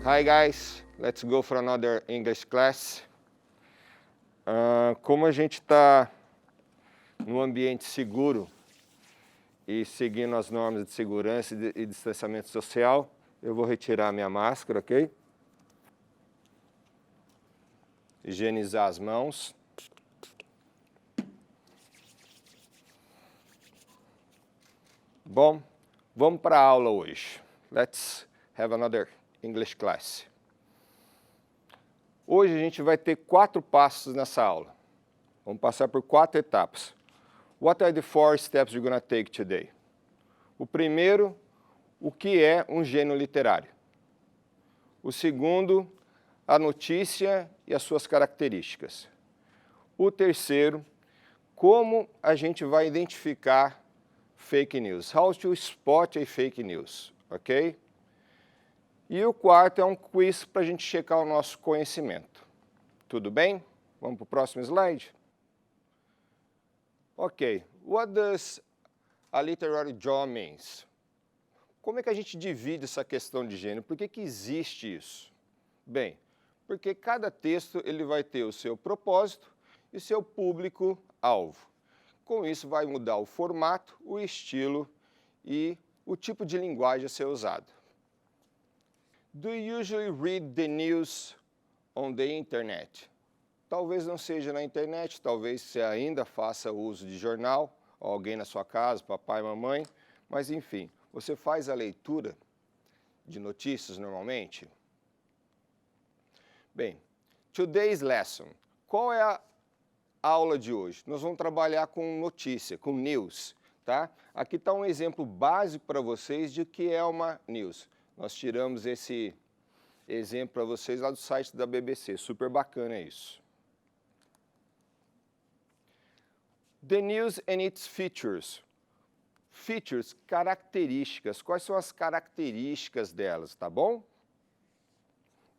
Hi guys, let's go for another English class. Como a gente está num ambiente seguro e seguindo as normas de segurança e distanciamento social, eu vou retirar minha máscara, ok? Higienizar as mãos. Bom, vamos para a aula hoje. Let's have another English class. Hoje a gente vai ter 4 passos nessa aula. Vamos passar por 4 etapas. What are the 4 steps you're going to take today? O primeiro, o que é um gênio literário. O segundo, a notícia e as suas características. O terceiro, como a gente vai identificar fake news. How to spot a fake news, ok? E o quarto é um quiz para a gente checar o nosso conhecimento. Tudo bem? Vamos para o próximo slide? Ok. What does a literary genre means? Como é que a gente divide essa questão de gênero? Por que existe isso? Bem, porque cada texto ele vai ter o seu propósito e seu público-alvo. Com isso vai mudar o formato, o estilo e o tipo de linguagem a ser usado. Do you usually read the news on the internet? Talvez não seja na internet, talvez você ainda faça uso de jornal, ou alguém na sua casa, papai, mamãe, mas enfim, você faz a leitura de notícias normalmente? Bem, today's lesson. Qual é a aula de hoje? Nós vamos trabalhar com notícia, com news, tá? Aqui está um exemplo básico para vocês de que é uma news. Nós tiramos esse exemplo para vocês lá do site da BBC, super bacana isso. The news and its features. Features, características. Quais são as características delas, tá bom?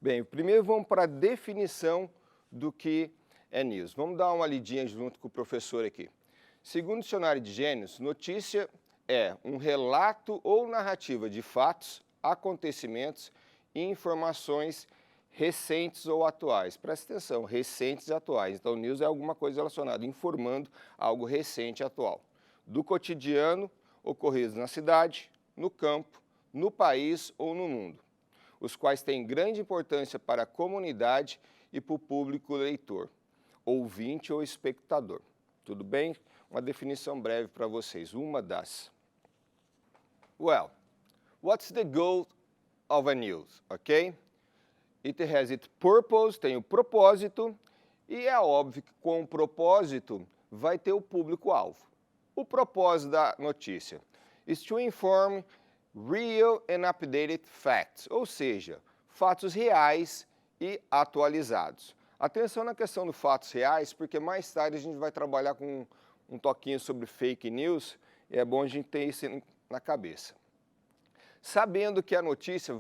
Bem, primeiro vamos para a definição do que é news. Vamos dar uma lidinha junto com o professor aqui. Segundo o dicionário de gênios, notícia é um relato ou narrativa de fatos, acontecimentos e informações recentes ou atuais. Presta atenção, recentes e atuais. Então, news é alguma coisa relacionada, informando algo recente e atual. Do cotidiano, ocorridos na cidade, no campo, no país ou no mundo, os quais têm grande importância para a comunidade e para o público leitor, ouvinte ou espectador. Tudo bem? Uma definição breve para vocês, uma das. Well, what's the goal of a news, ok? It has its purpose, tem o propósito, e é óbvio que com o propósito vai ter o público-alvo. O propósito da notícia is to inform real and updated facts, ou seja, fatos reais e atualizados. Atenção na questão dos fatos reais, porque mais tarde a gente vai trabalhar com um toquinho sobre fake news, e é bom a gente ter isso na cabeça. Sabendo que a notícia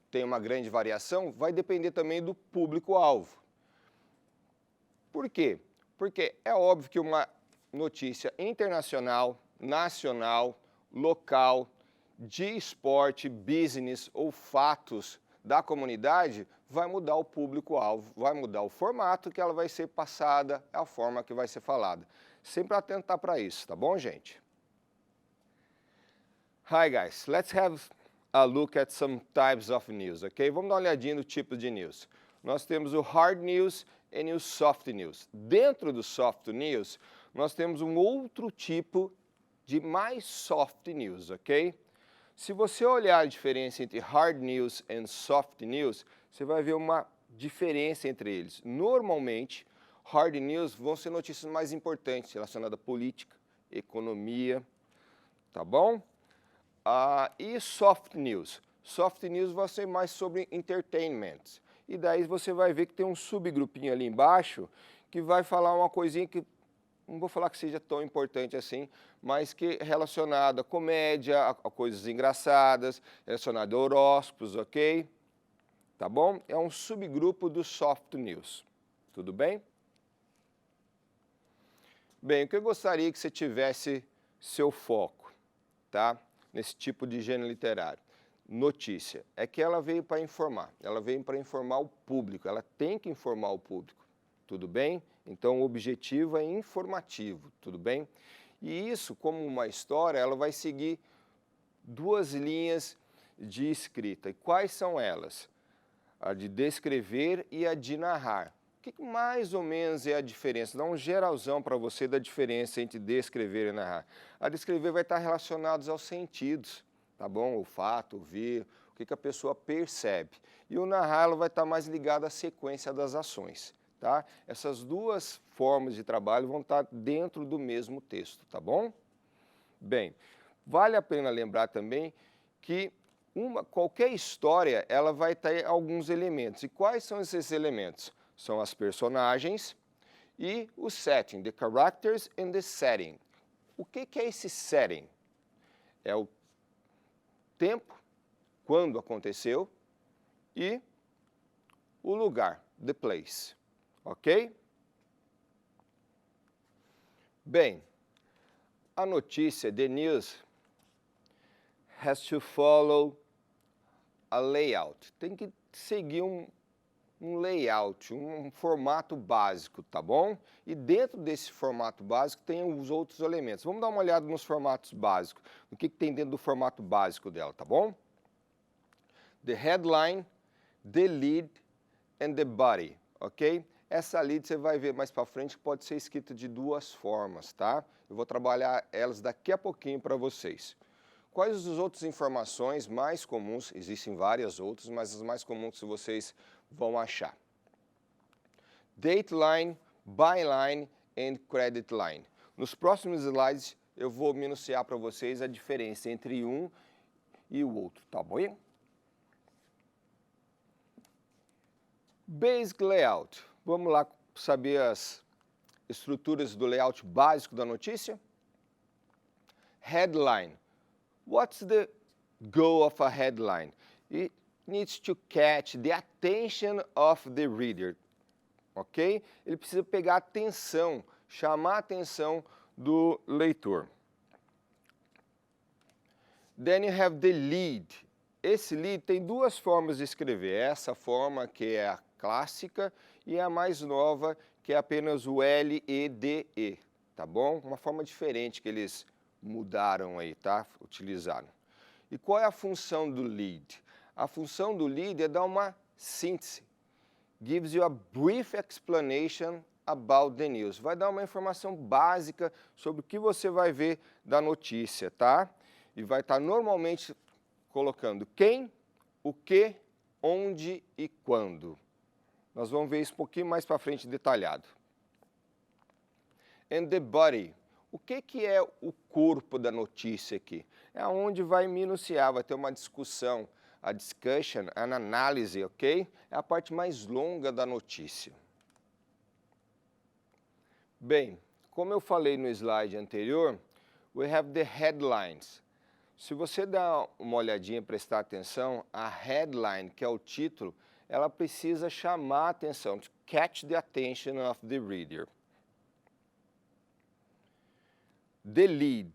tem uma grande variação, vai depender também do público-alvo. Por quê? Porque é óbvio que uma notícia internacional, nacional, local, de esporte, business ou fatos da comunidade, vai mudar o público-alvo, vai mudar o formato que ela vai ser passada, a forma que vai ser falada. Sempre atentar para isso, tá bom, gente? Hi guys, let's have a look at some types of news, ok? Vamos dar uma olhadinha no tipo de news. Nós temos o hard news e o soft news. Dentro do soft news, nós temos um outro tipo de mais soft news, ok? Se você olhar a diferença entre hard news e soft news, você vai ver uma diferença entre eles. Normalmente, hard news vão ser notícias mais importantes relacionadas à política, economia, tá bom? E soft news? Soft news vai ser mais sobre entertainment. E daí você vai ver que tem um subgrupinho ali embaixo que vai falar uma coisinha que, não vou falar que seja tão importante assim, mas que é relacionada à comédia, a coisas engraçadas, relacionada a horóscopos, ok? Tá bom? É um subgrupo do soft news. Tudo bem? Bem, o que eu gostaria que você tivesse seu foco, tá? Nesse tipo de gênero literário. notícia? É que ela veio para informar, ela veio para informar o público, ela tem que informar o público, tudo bem? Então o objetivo é informativo, tudo bem? E isso, como uma história, ela vai seguir duas linhas de escrita. E quais são elas? A de descrever e a de narrar. O que mais ou menos é a diferença? Dá um geralzão para você da diferença entre descrever e narrar. A descrever vai estar relacionada aos sentidos, tá bom? O fato, ouvir, o que a pessoa percebe. E o narrar ela vai estar mais ligado à sequência das ações, tá? Essas duas formas de trabalho vão estar dentro do mesmo texto, tá bom? Bem, vale a pena lembrar também que qualquer história ela vai ter alguns elementos. E quais são esses elementos? São as personagens e o setting, the characters and the setting. O que é esse setting? É o tempo, quando aconteceu, e o lugar, the place, ok? Bem, a notícia, the news, has to follow a layout. Tem que seguir um layout, um formato básico, tá bom? E dentro desse formato básico tem os outros elementos. Vamos dar uma olhada nos formatos básicos, o que tem dentro do formato básico dela, tá bom? The headline, the lead and the body, ok? Essa lead você vai ver mais para frente que pode ser escrita de duas formas, tá? Eu vou trabalhar elas daqui a pouquinho para vocês. Quais as outras informações mais comuns? Existem várias outras, mas as mais comuns que vocês vão achar. Dateline, byline and credit line. Nos próximos slides eu vou minuciar para vocês a diferença entre um e o outro, tá bom? Basic layout. Vamos lá saber as estruturas do layout básico da notícia? Headline. What's the goal of a headline? It needs to catch the attention of the reader, ok? Ele precisa pegar a atenção, chamar a atenção do leitor. Then you have the lead. Esse lead tem duas formas de escrever. Essa forma que é a clássica e a mais nova que é apenas o L-E-D-E, tá bom? Uma forma diferente que eles mudaram aí, tá? Utilizaram. E qual é a função do lead? A função do lead é dar uma síntese. Gives you a brief explanation about the news. Vai dar uma informação básica sobre o que você vai ver da notícia, tá? E vai estar normalmente colocando quem, o que, onde e quando. Nós vamos ver isso um pouquinho mais para frente detalhado. And the body. O que é o corpo da notícia aqui? É onde vai minuciar, vai ter uma discussão, a discussion, a análise, ok? É a parte mais longa da notícia. Bem, como eu falei no slide anterior, we have the headlines. Se você dar uma olhadinha, prestar atenção, a headline, que é o título, ela precisa chamar a atenção, to catch the attention of the reader. The lead.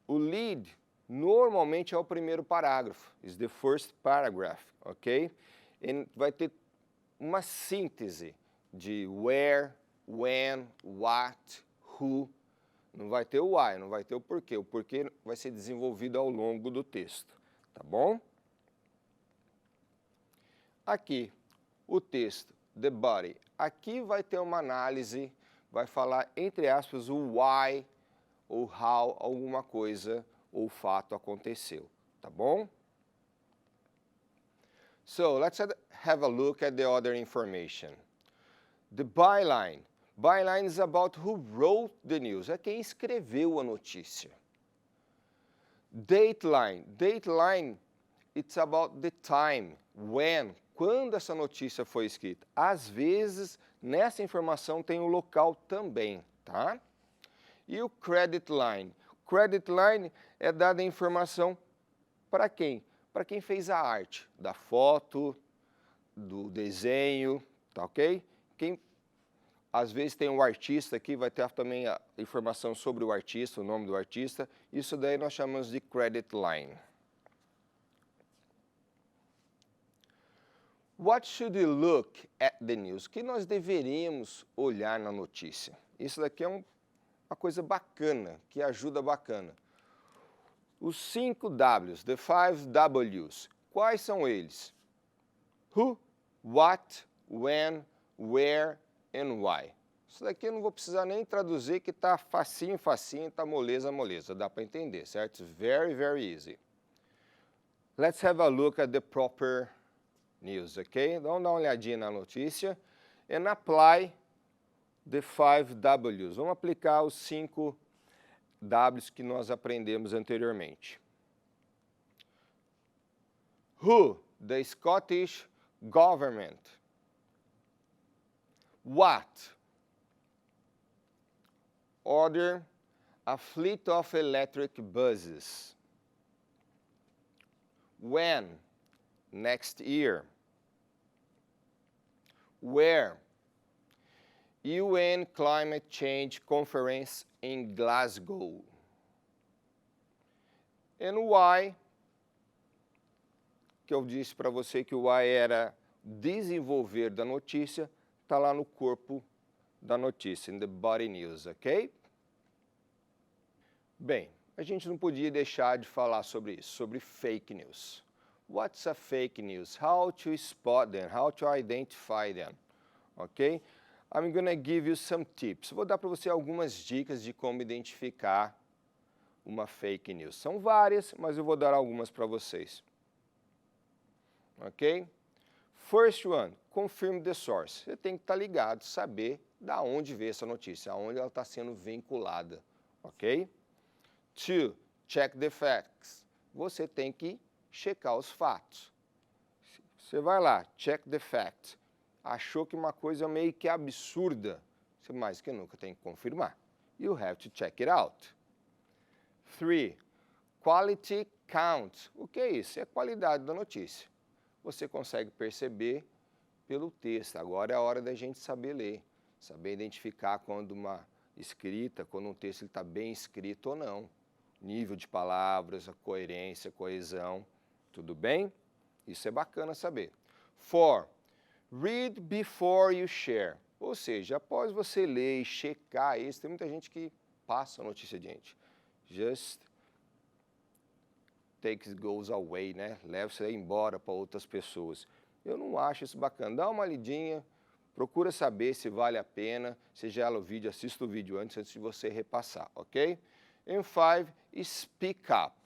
O lead normalmente é o primeiro parágrafo, is the first paragraph, ok? E vai ter uma síntese de where, when, what, who. Não vai ter o why, não vai ter o porquê. O porquê vai ser desenvolvido ao longo do texto, tá bom? Aqui, o texto, the body. Aqui vai ter uma análise, vai falar, entre aspas, o why ou how alguma coisa ou fato aconteceu, tá bom? So, let's have a look at the other information. The byline. Byline is about who wrote the news. É quem escreveu a notícia. Dateline. Dateline, it's about the time, when, quando essa notícia foi escrita. Às vezes, nessa informação tem o local também, tá? E o credit line. Credit line é dada a informação para quem? Para quem fez a arte, da foto, do desenho, tá ok? Às vezes tem o artista aqui, vai ter também a informação sobre o artista, o nome do artista. Isso daí nós chamamos de credit line. What should we look at the news? O que nós deveríamos olhar na notícia? Isso daqui é uma coisa bacana, que ajuda bacana. Os 5 Ws, the 5 Ws, quais são eles? Who, what, when, where and why. Isso daqui eu não vou precisar nem traduzir, que está facinho, facinho, está moleza, moleza. Dá para entender, certo? It's very, very easy. Let's have a look at the proper news, ok? Vamos dar uma olhadinha na notícia and apply the 5 Ws. Vamos aplicar os 5 Ws que nós aprendemos anteriormente. Who, the Scottish government. What, order a fleet of electric buses. When, next year. Where, UN Climate Change Conference in Glasgow. And why, que eu disse para você que o why era desenvolver da notícia, está lá no corpo da notícia, in the body news, ok? Bem, a gente não podia deixar de falar sobre isso, sobre fake news. What's a fake news? How to spot them? How to identify them? Ok? I'm gonna give you some tips. Vou dar para você algumas dicas de como identificar uma fake news. São várias, mas eu vou dar algumas para vocês. Ok? First one, confirm the source. Você tem que estar ligado, saber da onde veio essa notícia, aonde ela está sendo vinculada. Ok? 2, check the facts. Você tem que checar os fatos. Você vai lá, check the facts. Achou que uma coisa meio que absurda, você mais que nunca tem que confirmar. You have to check it out. 3, quality count. O que é isso? É a qualidade da notícia. Você consegue perceber pelo texto. Agora é a hora da gente saber ler, saber identificar quando uma escrita, quando um texto está bem escrito ou não. Nível de palavras, a coerência, a coesão, tudo bem? Isso é bacana saber. 4, read before you share. Ou seja, após você ler e checar isso, tem muita gente que passa a notícia adiante. Just takes goes away, né? Leva isso aí embora para outras pessoas. Eu não acho isso bacana. Dá uma lidinha, procura saber se vale a pena, seja ela o vídeo, assista o vídeo antes de você repassar, ok? And 5, speak up.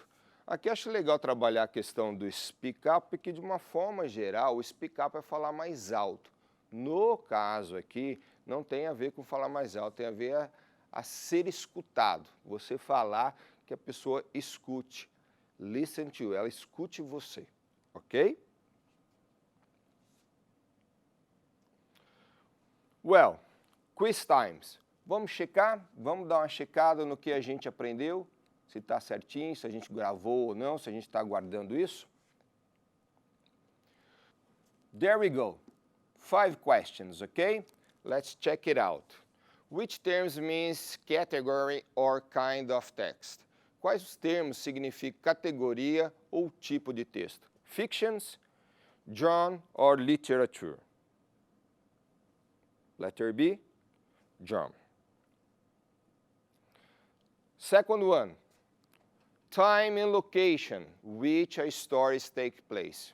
Aqui acho legal trabalhar a questão do speak up, porque de uma forma geral, o speak up é falar mais alto. No caso aqui, não tem a ver com falar mais alto, tem a ver a ser escutado. Você falar que a pessoa escute. Listen to you, ela escute você, ok? Well, quiz times. Vamos checar? Vamos dar uma checada no que a gente aprendeu? Se está certinho, se a gente gravou ou não, se a gente está guardando isso? There we go. 5 questions, okay? Let's check it out. Which terms means category or kind of text? Quais os termos significam categoria ou tipo de texto? Fictions, genre or literature? Letter B, genre. Second one, time and location, which a stories take place.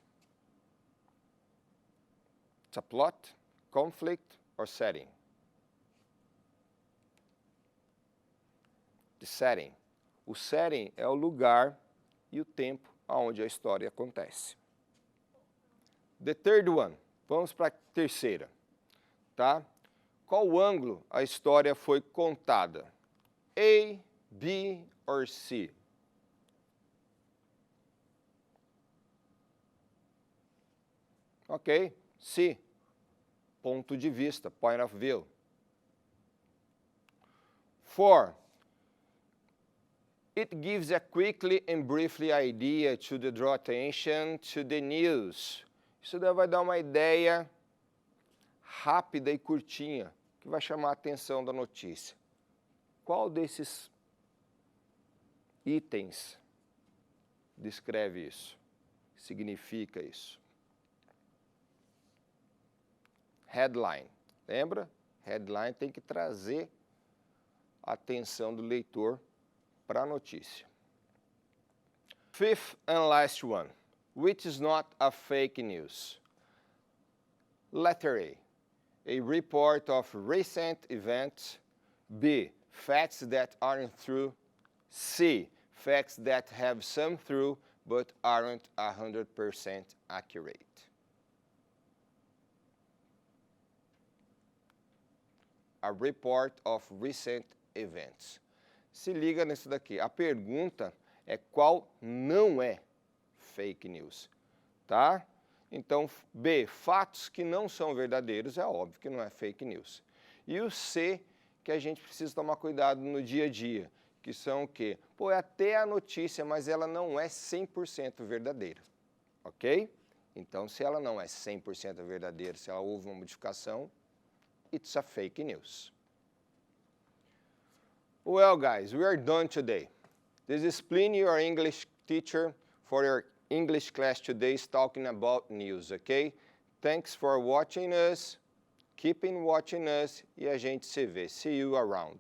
It's a plot, conflict, or setting. The setting. O setting é o lugar e o tempo onde a história acontece. The third one, vamos para a terceira, tá? Qual ângulo a história foi contada? A, B or C? Ok, C. Ponto de vista, point of view. 4. It gives a quickly and briefly idea to draw attention to the news. Isso vai dar uma ideia rápida e curtinha que vai chamar a atenção da notícia. Qual desses itens descreve isso? Significa isso? headline. Lembra? Headline tem que trazer a atenção do leitor para a notícia. Fifth and last one, which is not a fake news. Letter A report of recent events. B, facts that aren't true. C, facts that have some true but aren't 100% accurate. A report of recent events. Se liga nisso daqui. A pergunta é qual não é fake news, tá? Então, B, fatos que não são verdadeiros, é óbvio que não é fake news. E o C, que a gente precisa tomar cuidado no dia a dia, que são o quê? Pô, é até a notícia, mas ela não é 100% verdadeira, ok? Então, se ela não é 100% verdadeira, se ela houve uma modificação, it's a fake news. Well, guys, we are done today. This is Pliny, your English teacher, for your English class today is talking about news, okay? Thanks for watching us. Keep watching us e a gente se vê. See you around.